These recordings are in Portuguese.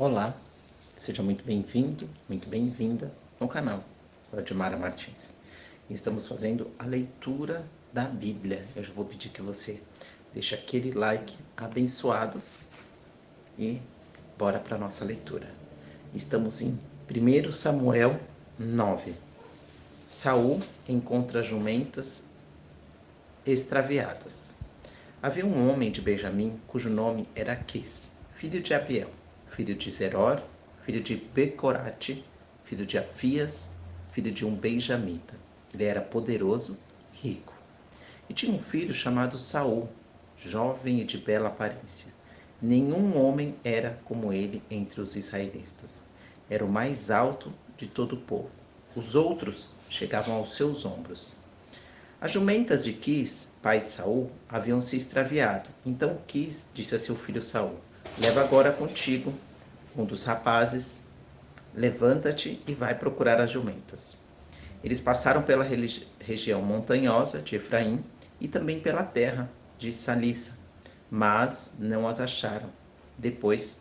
Olá, seja muito bem-vindo, muito bem-vinda ao canal Admara Martins. Estamos fazendo a leitura da Bíblia. Eu já vou pedir que você deixe aquele like abençoado e bora para a nossa leitura. Estamos em 1 Samuel 9. Saul encontra jumentas extraviadas. Havia um homem de Benjamim cujo nome era Quis, filho de Abiel, filho de Zeror, filho de Becorate, filho de Afias, filho de um benjamita. Ele era poderoso e rico. E tinha um filho chamado Saul, jovem e de bela aparência. Nenhum homem era como ele entre os israelitas. Era o mais alto de todo o povo. Os outros chegavam aos seus ombros. As jumentas de Quis, pai de Saul, haviam se extraviado. Então Quis disse a seu filho Saul: leva agora contigo um dos rapazes, levanta-te e vai procurar as jumentas. Eles passaram pela região montanhosa de Efraim e também pela terra de Salissa, mas não as acharam. Depois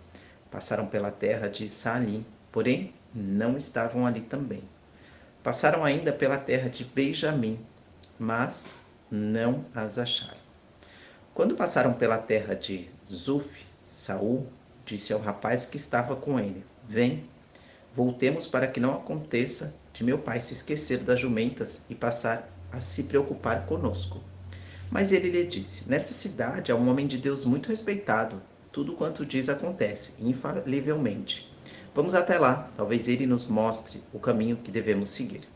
passaram pela terra de Saalim, porém não estavam ali também. Passaram ainda pela terra de Benjamim, mas não as acharam. Quando passaram pela terra de Zuf, Saul disse ao rapaz que estava com ele: vem, voltemos para que não aconteça de meu pai se esquecer das jumentas e passar a se preocupar conosco. Mas ele lhe disse: nesta cidade há um homem de Deus muito respeitado. Tudo quanto diz acontece, infalivelmente. Vamos até lá, talvez ele nos mostre o caminho que devemos seguir.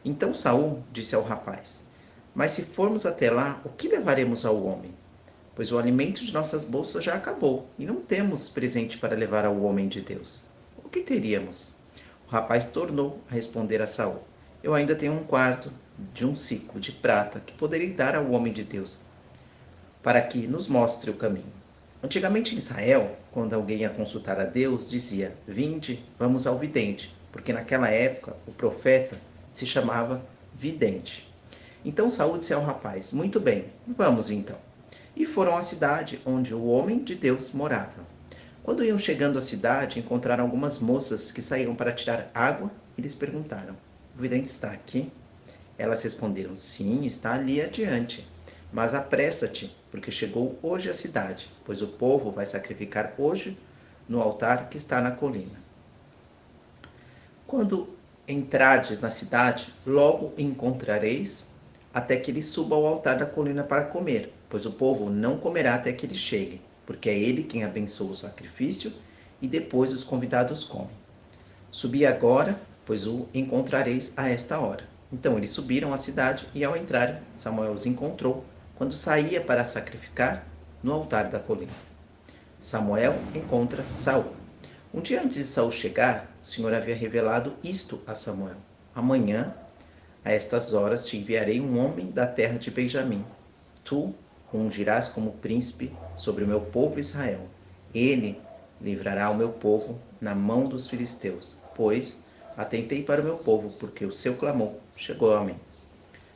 Então Saul disse ao rapaz: mas se formos até lá, o que levaremos ao homem? Pois o alimento de nossas bolsas já acabou, e não temos presente para levar ao homem de Deus. O que teríamos? O rapaz tornou a responder a Saul: eu ainda tenho um quarto de um ciclo de prata que poderei dar ao homem de Deus, para que nos mostre o caminho. Antigamente em Israel, quando alguém ia consultar a Deus, dizia: vinde, vamos ao vidente, porque naquela época o profeta se chamava vidente. Então Saul disse ao rapaz: muito bem, vamos então. E foram à cidade onde o homem de Deus morava. Quando iam chegando à cidade, encontraram algumas moças que saíam para tirar água e lhes perguntaram: o vidente está aqui? Elas responderam: sim, está ali adiante. Mas apressa-te, porque chegou hoje à cidade, pois o povo vai sacrificar hoje no altar que está na colina. Quando entrardes na cidade, logo encontrareis até que ele suba ao altar da colina para comer, pois o povo não comerá até que ele chegue, porque é ele quem abençoa o sacrifício, e depois os convidados comem. Subi agora, pois o encontrareis a esta hora. Então eles subiram à cidade, e ao entrarem, Samuel os encontrou, quando saía para sacrificar no altar da colina. Samuel encontra Saul. Um dia antes de Saul chegar, o Senhor havia revelado isto a Samuel: amanhã, a estas horas, te enviarei um homem da terra de Benjamim. Tu o ungirás como príncipe sobre o meu povo Israel. Ele livrará o meu povo na mão dos filisteus, pois atentei para o meu povo, porque o seu clamor chegou a mim.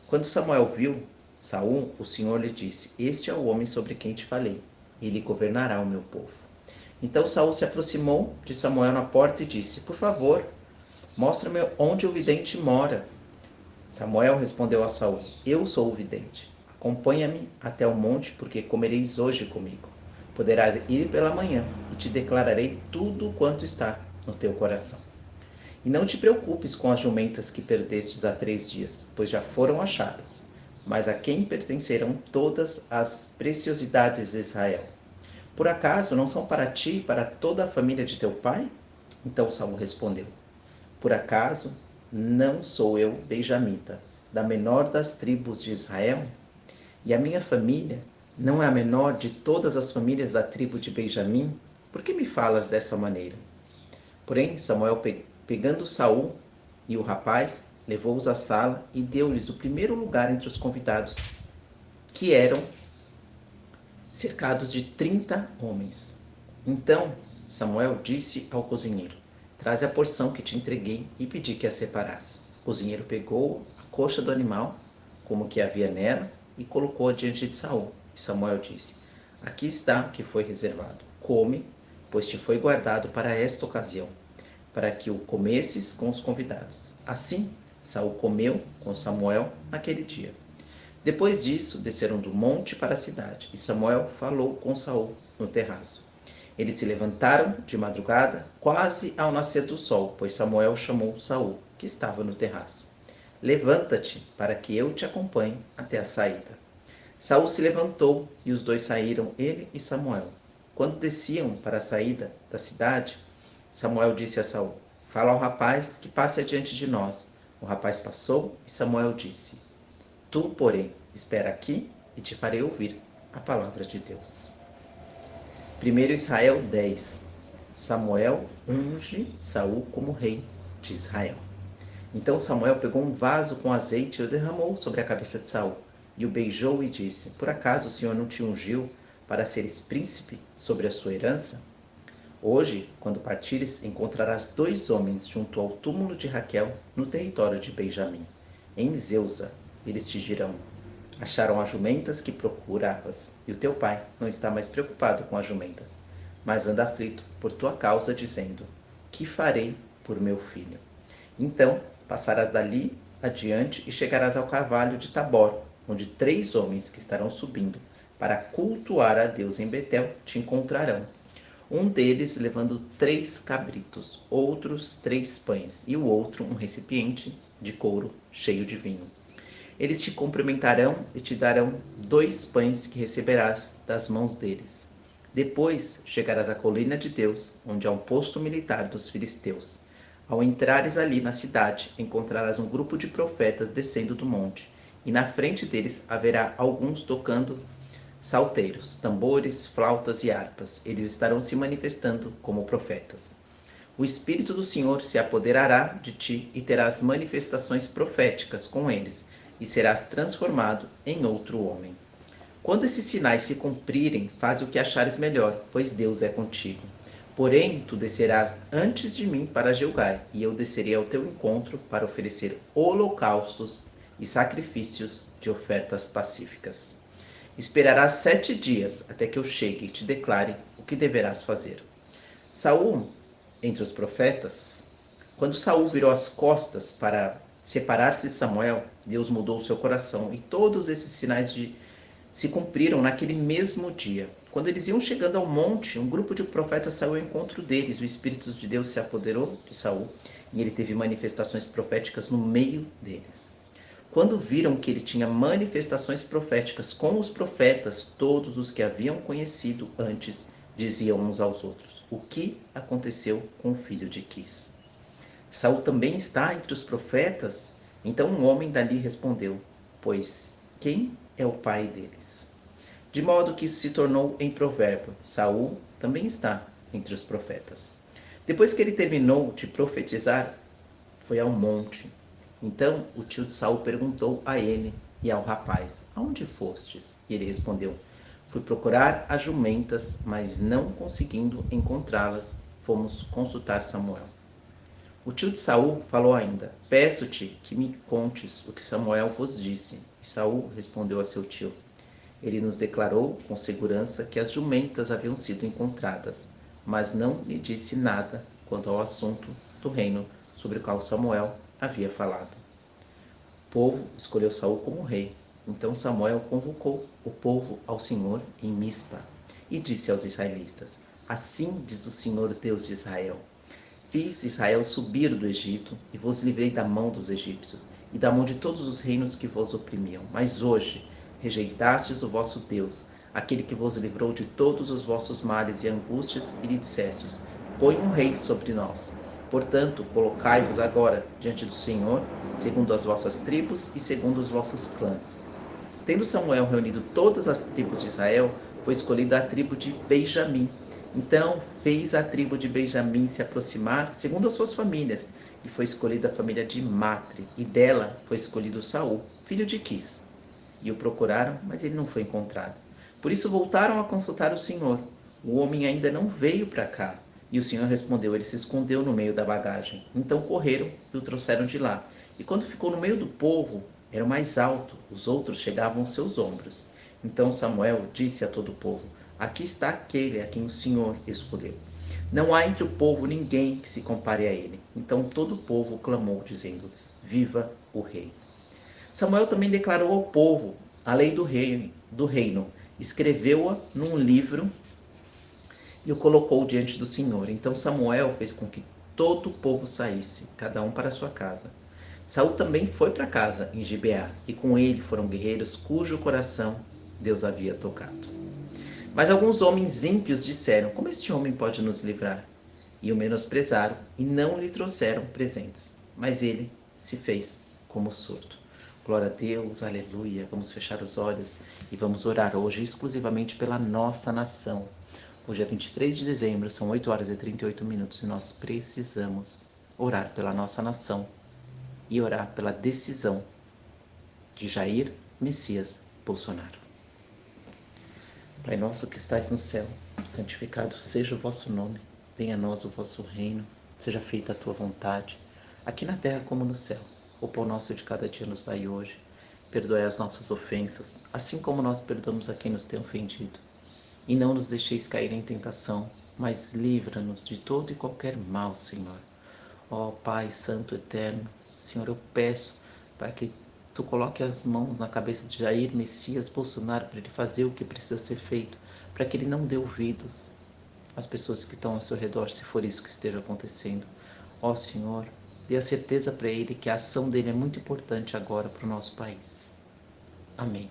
Quando Samuel viu Saul, o Senhor lhe disse: este é o homem sobre quem te falei. Ele governará o meu povo. Então Saul se aproximou de Samuel na porta e disse: por favor, mostra-me onde o vidente mora. Samuel respondeu a Saul: eu sou o vidente. Acompanha-me até o monte, porque comereis hoje comigo. Poderás ir pela manhã, e te declararei tudo quanto está no teu coração. E não te preocupes com as jumentas que perdestes há 3 dias, pois já foram achadas. Mas a quem pertencerão todas as preciosidades de Israel? Por acaso não são para ti e para toda a família de teu pai? Então Saul respondeu: por acaso não sou eu benjamita, da menor das tribos de Israel? E a minha família não é a menor de todas as famílias da tribo de Benjamim? Por que me falas dessa maneira? Porém, Samuel, pegando Saul e o rapaz, levou-os à sala e deu-lhes o primeiro lugar entre os convidados, que eram cercados de 30 homens. Então Samuel disse ao cozinheiro: traze a porção que te entreguei, e pedi que a separasse. O cozinheiro pegou a coxa do animal, como que havia nela, e colocou-a diante de Saul. E Samuel disse: aqui está o que foi reservado. Come, pois te foi guardado para esta ocasião, para que o comesses com os convidados. Assim, Saul comeu com Samuel naquele dia. Depois disso, desceram do monte para a cidade, e Samuel falou com Saul no terraço. Eles se levantaram de madrugada, quase ao nascer do sol, pois Samuel chamou Saul, que estava no terraço. Levanta-te, para que eu te acompanhe até a saída. Saul se levantou, e os dois saíram, ele e Samuel. Quando desciam para a saída da cidade, Samuel disse a Saul: Fala ao rapaz que passe adiante de nós. O rapaz passou, e Samuel disse: Tu, porém, espera aqui, e te farei ouvir a palavra de Deus. 1 Israel 10. Samuel unge Saul como rei de Israel. Então Samuel pegou um vaso com azeite e o derramou sobre a cabeça de Saul, e o beijou e disse: Por acaso o Senhor não te ungiu para seres príncipe sobre a sua herança? Hoje, quando partires, encontrarás 2 homens junto ao túmulo de Raquel, no território de Benjamim, em Zeusa. Eles te dirão: Acharam as jumentas que procuravas, e o teu pai não está mais preocupado com as jumentas, mas anda aflito por tua causa, dizendo: Que farei por meu filho? Então passarás dali adiante e chegarás ao carvalho de Tabor, onde 3 homens que estarão subindo para cultuar a Deus em Betel te encontrarão. Um deles levando 3 cabritos, outros 3 pães, e o outro um recipiente de couro cheio de vinho. Eles te cumprimentarão e te darão 2 pães que receberás das mãos deles. Depois chegarás à colina de Deus, onde há um posto militar dos filisteus. Ao entrares ali na cidade, encontrarás um grupo de profetas descendo do monte, e na frente deles haverá alguns tocando salteiros, tambores, flautas e harpas. Eles estarão se manifestando como profetas. O Espírito do Senhor se apoderará de ti e terás manifestações proféticas com eles, e serás transformado em outro homem. Quando esses sinais se cumprirem, faz o que achares melhor, pois Deus é contigo. Porém, tu descerás antes de mim para Gilgal, e eu descerei ao teu encontro para oferecer holocaustos e sacrifícios de ofertas pacíficas. Esperarás 7 dias até que eu chegue e te declare o que deverás fazer. Saul, entre os profetas, quando Saul virou as costas para separar-se de Samuel, Deus mudou o seu coração, e todos esses sinais se cumpriram naquele mesmo dia. Quando eles iam chegando ao monte, um grupo de profetas saiu ao encontro deles. O Espírito de Deus se apoderou de Saul, e ele teve manifestações proféticas no meio deles. Quando viram que ele tinha manifestações proféticas com os profetas, todos os que haviam conhecido antes diziam uns aos outros: O que aconteceu com o filho de Quis? Saul também está entre os profetas? Então um homem dali respondeu: Pois quem é o pai deles? De modo que isso se tornou em provérbio: Saul também está entre os profetas. Depois que ele terminou de profetizar, foi ao monte. Então o tio de Saul perguntou a ele e ao rapaz: Aonde fostes? E ele respondeu: Fui procurar as jumentas, mas não conseguindo encontrá-las, fomos consultar Samuel. O tio de Saul falou ainda: Peço-te que me contes o que Samuel vos disse. E Saul respondeu a seu tio: Ele nos declarou com segurança que as jumentas haviam sido encontradas, mas não lhe disse nada quanto ao assunto do reino sobre o qual Samuel havia falado. O povo escolheu Saul como rei. Então Samuel convocou o povo ao Senhor em Mispa e disse aos israelitas: Assim diz o Senhor Deus de Israel: Fiz Israel subir do Egito e vos livrei da mão dos egípcios e da mão de todos os reinos que vos oprimiam. Mas hoje rejeitastes o vosso Deus, aquele que vos livrou de todos os vossos males e angústias, e lhe dissestes: Põe um rei sobre nós. Portanto, colocai-vos agora diante do Senhor, segundo as vossas tribos e segundo os vossos clãs. Tendo Samuel reunido todas as tribos de Israel, foi escolhida a tribo de Benjamim. Então fez a tribo de Benjamim se aproximar segundo as suas famílias, e foi escolhida a família de Matre, e dela foi escolhido Saul, filho de Quis. E o procuraram, mas ele não foi encontrado. Por isso voltaram a consultar o Senhor. O homem ainda não veio para cá. E o Senhor respondeu: Ele se escondeu no meio da bagagem. Então correram e o trouxeram de lá. E quando ficou no meio do povo, era o mais alto, os outros chegavam aos seus ombros. Então Samuel disse a todo o povo: Aqui está aquele a quem o Senhor escolheu. Não há entre o povo ninguém que se compare a ele. Então todo o povo clamou, dizendo: Viva o rei! Samuel também declarou ao povo a lei do reino, escreveu-a num livro e o colocou diante do Senhor. Então Samuel fez com que todo o povo saísse, cada um para a sua casa. Saul também foi para casa em Gibeá, e com ele foram guerreiros cujo coração Deus havia tocado. Mas alguns homens ímpios disseram: Como este homem pode nos livrar? E o menosprezaram e não lhe trouxeram presentes. Mas ele se fez como surdo. Glória a Deus, aleluia. Vamos fechar os olhos e vamos orar hoje exclusivamente pela nossa nação. Hoje é 23 de dezembro, são 8 horas e 38 minutos e nós precisamos orar pela nossa nação e orar pela decisão de Jair Messias Bolsonaro. Pai nosso que estais no céu, santificado seja o vosso nome. Venha a nós o vosso reino, seja feita a tua vontade, aqui na terra como no céu. O pão nosso de cada dia nos dai hoje. Perdoai as nossas ofensas, assim como nós perdoamos a quem nos tem ofendido. E não nos deixeis cair em tentação, mas livra-nos de todo e qualquer mal, Senhor. Ó Pai Santo Eterno, Senhor, eu peço para que Tu coloque as mãos na cabeça de Jair Messias Bolsonaro para ele fazer o que precisa ser feito, para que ele não dê ouvidos às pessoas que estão ao seu redor, se for isso que esteja acontecendo. Ó Senhor, dê a certeza para ele que a ação dele é muito importante agora para o nosso país. Amém.